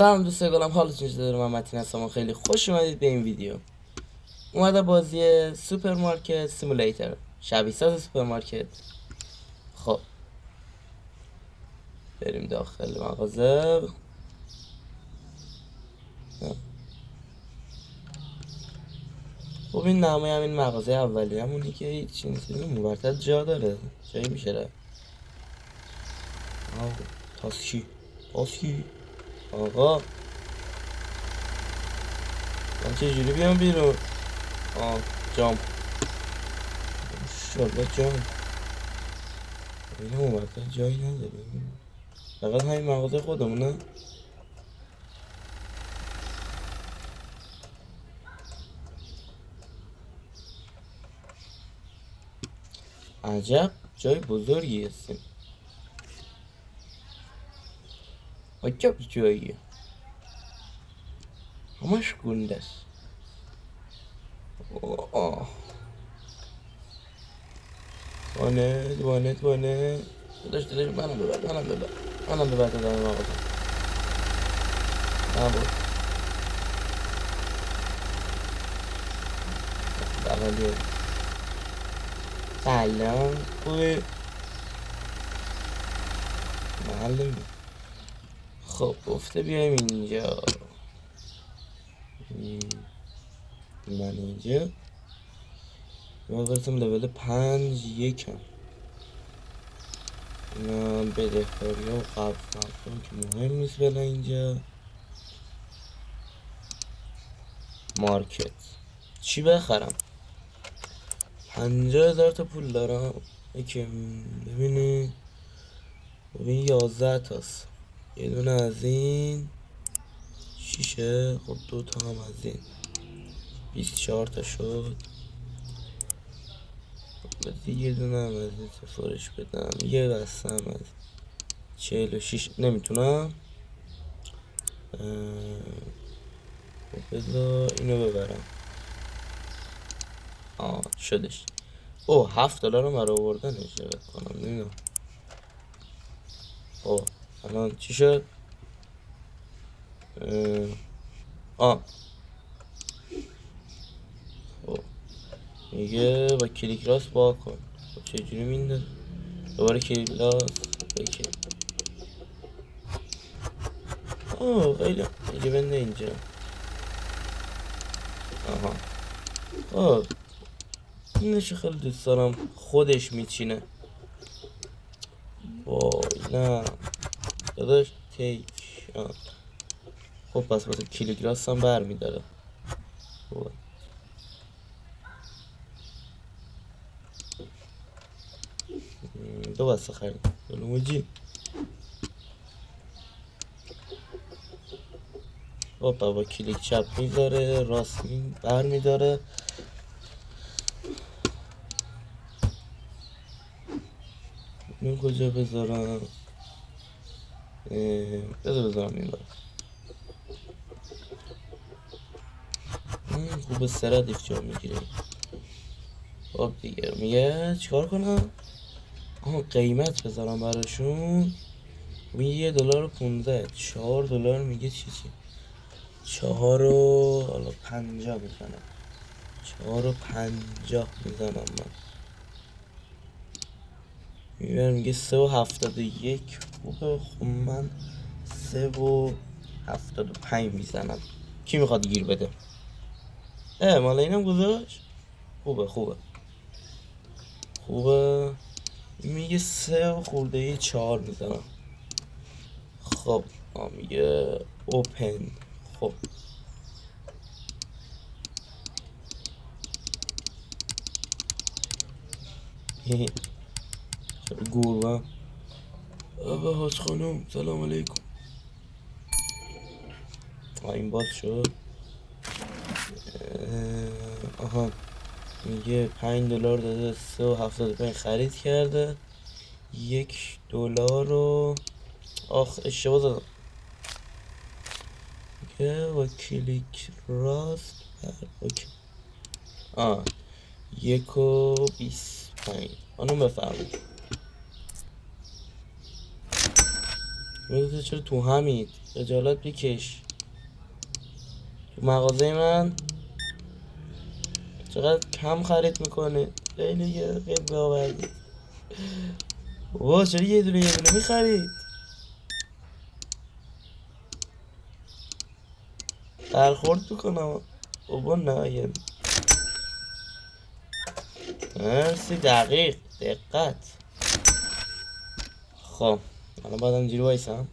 سلام دوستان گلم، حالتون چطوره؟ من متین هستم و خیلی خوش اومدید به این ویدیو. اومده بازی سوپرمارکت سیمولیتر، شبیه ساز سوپرمارکت. خب بریم داخل مغازه. خب این نامه همین مغازه اولی همونی که هیچ چیزی مورد جا داره، جایی میشه ره. تاسکی آقا من چجوری بیام بیرون؟ جامپ شالله جامپ. این مورد جایی نداریم، فقط همین مغازه خودمونه. عجب جای بزرگی هستیم. عجب جاییه، همش گنده است. وانت داداش منم ببر دادم مغازه. نبود بغلیه. سلام خوبی؟ معلم. خب گفته بیایم اینجا. من اینجا ما برسم لول 5 یکم. اینا بدهکاری ها و قبض که مهم نیست. بلا اینجا مارکت چی بخرم؟ 50,000 تا پول دارم. یکم ببین 11 تاست. یه دونه از این 6. خب 2 تا هم از این 24 تا شد. یه دونه هم از این سفارش بدم. یه بسته هم از 46 نمیتونم. بذار اینو ببرم. شدش. 7 دلار رو مرا آوردن اشتباه کنم نمیدونم. الان چی شد؟ میگه با کلیک راست با کن. خب چجوری میندازه؟ دوباره کلیک راست بکن. خیلی بنده اینجا. اینشو خیلی دوست دارم، خودش میچینه. وای نه داداش تیک. خب پس واسه کلیک راست هم بر میداره. دو بسته خرید بلوموجی. با کلیک چپ میذاره، راست بر میداره. این کجا بذارم؟ بذارم این بار. خوب سرد دیفچار میگیره. خب دیگه میگه چیکار کنم؟ قیمت بذارم براشون. میگه $1.15. $4 میگه چی 4 و حالا 50 میزنم. 4 و 50 میزنم من. میگه 3.71. خب من 3.75 میزنم. کی میخواد گیر بده؟ مال اینم گذاشت. خوبه. میگه 3.4 میزنم. خب میگه اوپن. خب گوربه آبا حاج خانم سلام علیکم. این باز شد. میگه $5 داده، 3.75 خرید کرده. $1 رو اشتباه دادم. میگه با کلیک راست اوکی. 1.25. آنو بفرمید. میدونی چرا تو همید خجالت بکش. تو مغازه من چقدر کم خرید میکنه. خیلی باوردی. چرا یه دونه میخرید؟ برخورد میکنم بابا. نه یه مرسی. دقت. خب الان باید اینجوری وایسم.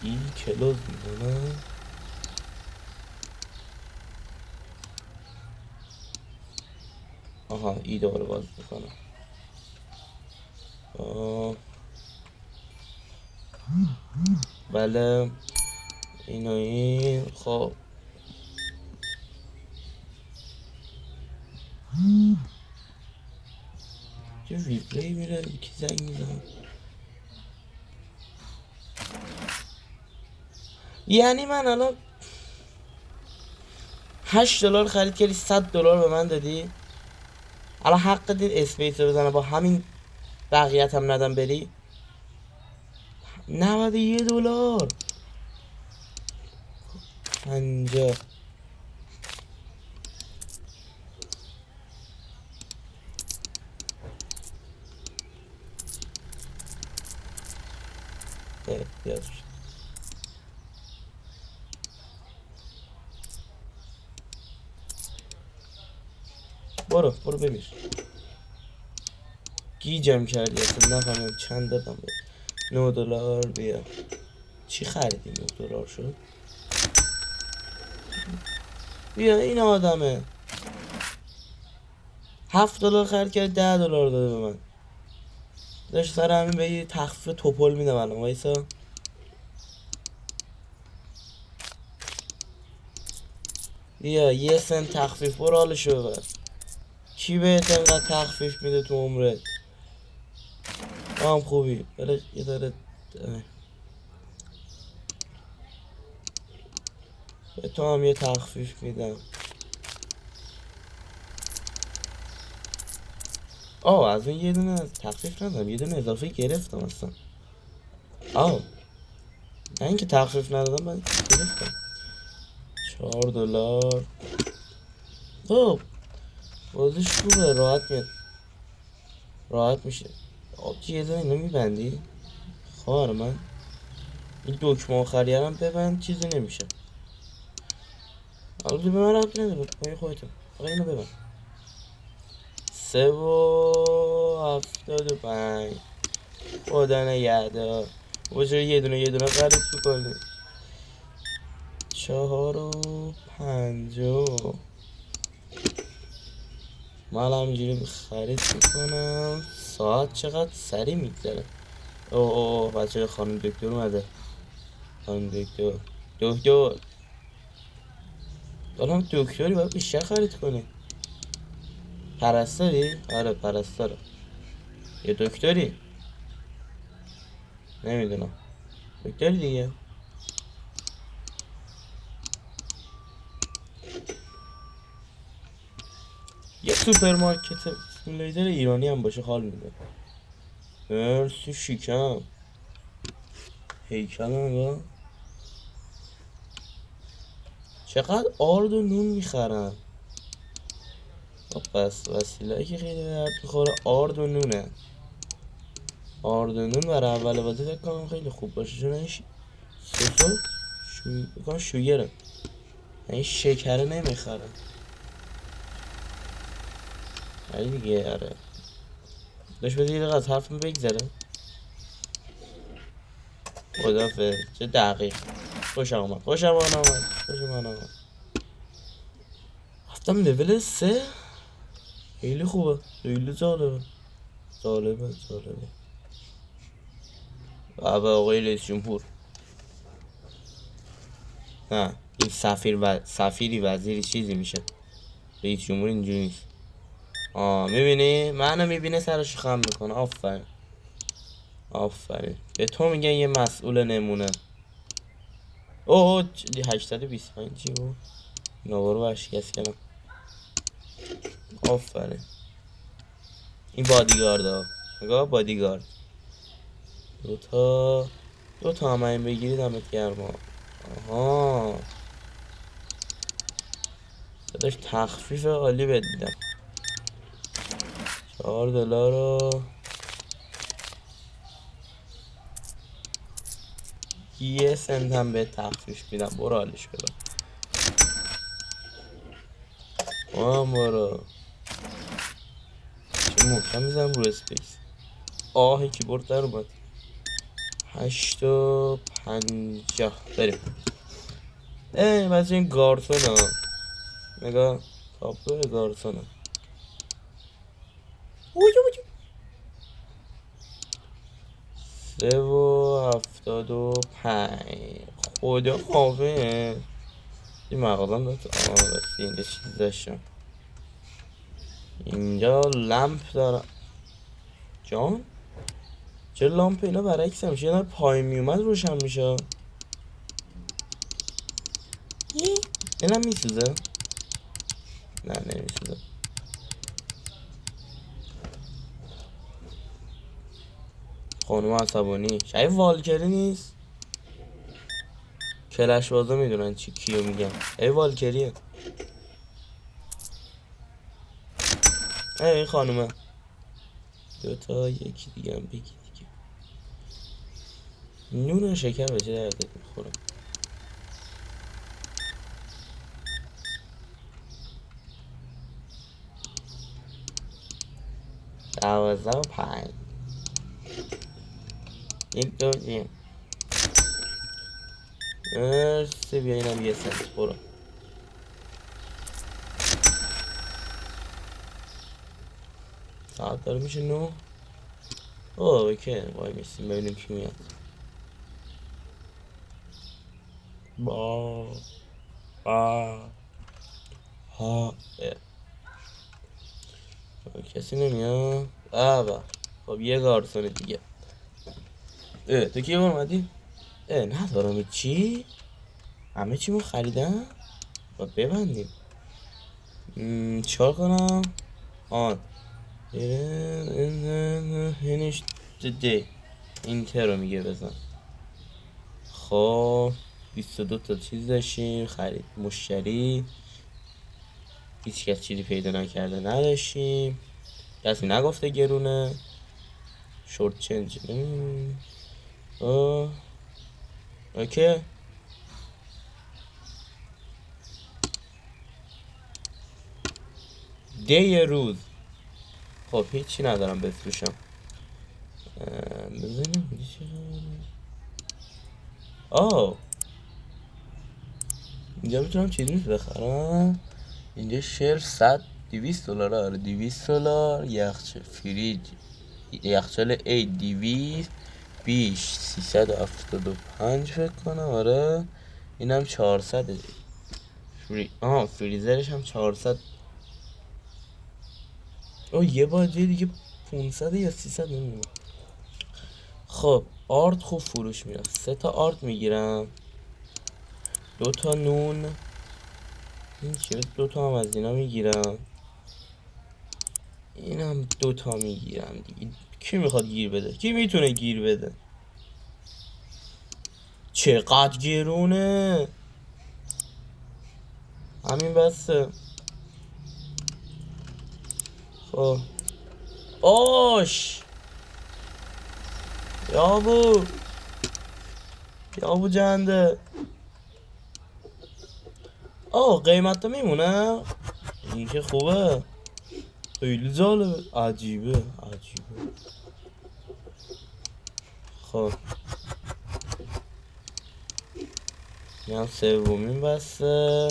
این کلوز میکنم. آها ای دوباره باز میکنم. بله اینو این. خب یه ریپلی میره یکی زنگ میزنم. یعنی من الان $8 خرید کردی $100 به من دادی. الان حق دید اسپیس رو بزنم با همین بقیت هم ندم بری. $91 50. بیاد برو ببین. گیجم کردی اصلا نفهمم چند دادم به $9. بیا چی خریدی $9 شد؟ بیا این آدمه $7 خرید کرد $10 داده به من. داشت سر همین به یه تخفیف توپل میدم الان وایسا. بیا 1 سنت تخفیف برو حالشو ببر. کی بهت انقدر تخفیف میده تو عمرت؟ هم خوبی ولی یه داره به تو هم یه تخفیف میدم. از اون یه دونه تخفیف ندارم، یه دونه اضافه گرفتم اصلا. نه اینکه تخفیف ندادم، من گرفتم $4. خب بازش خوبه، راحت میاد، راحت میشه. یه دونه اینو میبندی خواهر من. این دکمه آخری هم ببند، چیزی نمیشه. البته به من ربطی نداره، پای خودتون. فقط اینو ببند. 3.75. خدا نگهدار. چرا یه دونه خرید میکنی؟ 4.50. من همینجوری خرید میکنم. ساعت چقدر سری میگذره. اوه بچه خانم دکتر اومده. خانم دکتر دارم دکتری باید بیشتر خرید کنی. پرستاری؟ آره پرستاره. یه دکتری؟ نمیدونم. دکتری دیگه. یه سوپرمارکت سیمولیتر ایرانی هم باشه حال میده. مرسی شیکم. هیکل هم چقدر آرد و نون میخرن. پس وسیله که خیلی درد میخوره آرد و نونه. آرد و نون برای اول بازی فکر کنم خیلی خوب باشه، چون این سوسو بکنم شوگره، این شکره نمیخرن. ولی دیگه آره داشت بده یه دقیقه از حرفم بگذره. خدافظ. چه دقیق. خوشم آمد. رفتم لول 3. خیلی خوبه، خیلی جالبه. بابا آقای رئیس جمهور. نه این سفیری وزیری چیزی میشه. رئیس جمهور اینجوری نیست. میبینی؟ منو میبینه سرش خم میکنه. آفرین به تو میگن یه مسئول نمونه. 825 چی بود؟ نوارو برشکست کردم. آفرین این بادیگارد ها نگاه بادیگارد. دوتا هم این بگیرید همت گرما. آها داداش تخفیف عالی بهت میدم. $4 رو یه سنت هم به تخفیف میدم. برو حالش ببر. برو چه محکم میزنم رو اسپیس. کیبورد در اومد. 8.50 بریم. بس این گارسون ها نگاه تابلو گارسون ها. 3.75 خدا خوافه. این مغازم داشت. بسی اینجا چیز داشتم. اینجا لمپ دارم. جان چرا لامپ اینا برعکس هم میشه؟ پای میومد روشن میشه. اینم میسوزه؟ نه نمیسوزه. خانوم عصبانی شاید والکری نیست. کلش بازا میدونن چی کیو میگم. والکریه. این خانومه. دوتا یکی دیگه هم بگی دیگه. نون و شکر به چه دردت میخوره؟ 12.5 این دوزیم. مرسی بیا اینم یه سنت. برو ساعت داره میشه 9. اوکی وای میسیم ببینیم کی میاد. با ها کسی نمیاد. خب یه گارسون دیگه. تو کی اومدی؟ ندارم چی؟ همه چی ما خریدم؟ با ببندیم. چهار کنم آن هنش ده اینتر رو میگه بزن. خب 22 تا چیز داشتیم خرید. مشتری هیچ کس چیزی پیدا نکرده نداشتیم. کسی نگفته گرونه. شورت چنج. اوکی دی روز. خب هیچی ندارم بفروشم. بزنیم اینجا میتونم چیزی بخرم. اینجا شیر 200 $. آره $200. یخچال ای 200 بیش 375 فکر کنم. آره اینم 400. فریزرش هم 400. یه باجه دیگه 500 یا 300 نمیدونم. خب آرد خوب فروش میرم. 3 تا آرد میگیرم. 2 تا نون. این چیه؟ 2 تا هم از اینا میگیرم. اینم 2 تا میگیرم دیگه. کی میخواد گیر بده؟ کی میتونه گیر بده؟ چقدر گرونه. همین بسه. خب یابو جنده. قیمت میمونه. این که خوبه. خیلی جالبه. عجیبه. خب این هم سومین بسته.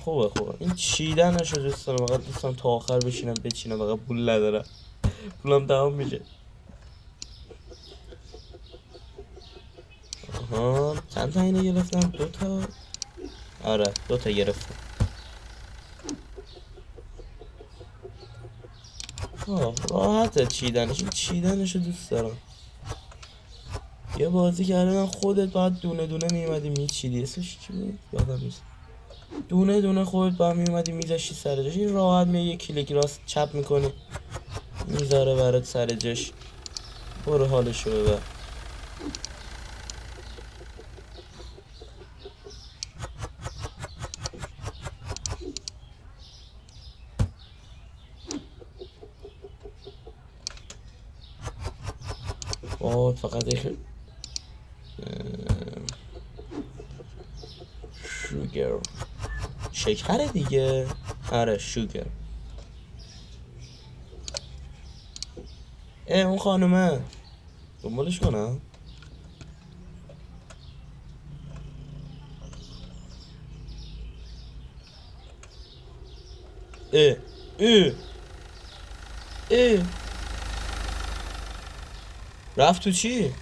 خوبه. این چیدنشو دوست دارم. فقط دوستم تا آخر بشینم بچینم. فقط پول ندارم. پولم تمام میشه. چند تا اینه گرفتم؟ 2 تا. آره 2 تا گرفتم. راحته چیدنشو دوست دارم. یه بازی کردن خودت باید دونه دونه میومدی میچیدی. اسمش چی بود؟ یادم نیست. دونه دونه خودت باید میومدی میذاشتی سر جاش. این راحت یه کلیک راست چپ میکنی میذاره برات سر جاش، برو حالشو ببر. فقط یک شوگر، شکر دیگه. آره شوگر. اون خانومه دنبالش کنم. اه اه اه رفت تو چی؟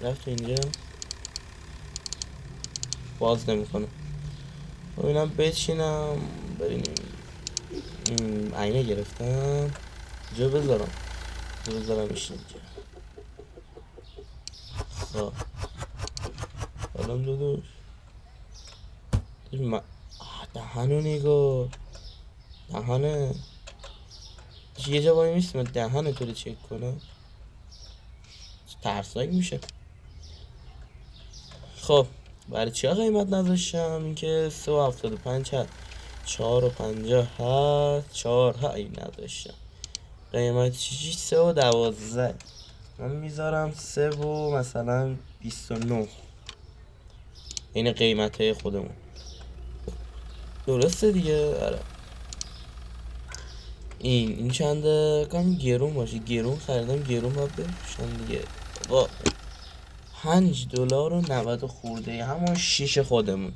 رفت تو اینجا باز نمیکنه. ببینم بچینم بریم. عینه گرفتم جا بذارمش اینجا. خب سلام داداش. دهنو نگاه، دهنه یه جا وای میست من دهنه تو رو چک کنم، ترسناک میشه. خب برای چی قیمت نذاشتم؟ این که 3.75 هست، 4.50 هست، 4 هایی نداشتم. قیمت چیزی 3.12. من میذارم 3 و مثلا 29. این قیمت های خودمون درسته دیگه. آره این چنده؟ کمی گرون باشه، گرون خریدم، گرون باید بفروشم دیگه. با $5 و 90 خورده، همون شیش خودمون،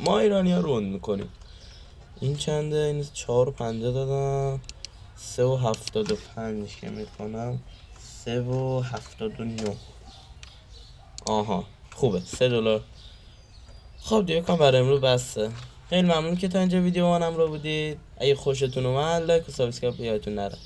ما ایرانی ها روند میکنیم. این چنده؟ این 4.50 دادم، 3.75 که میکنم 3.79. آها خوبه $3. خب دیگه کام برای امروز بسته. خیلی ممنون که تا اینجا ویدیو منم رو بودید. اگه خوشتون اومد لایک و سابسکرایب یادتون نره.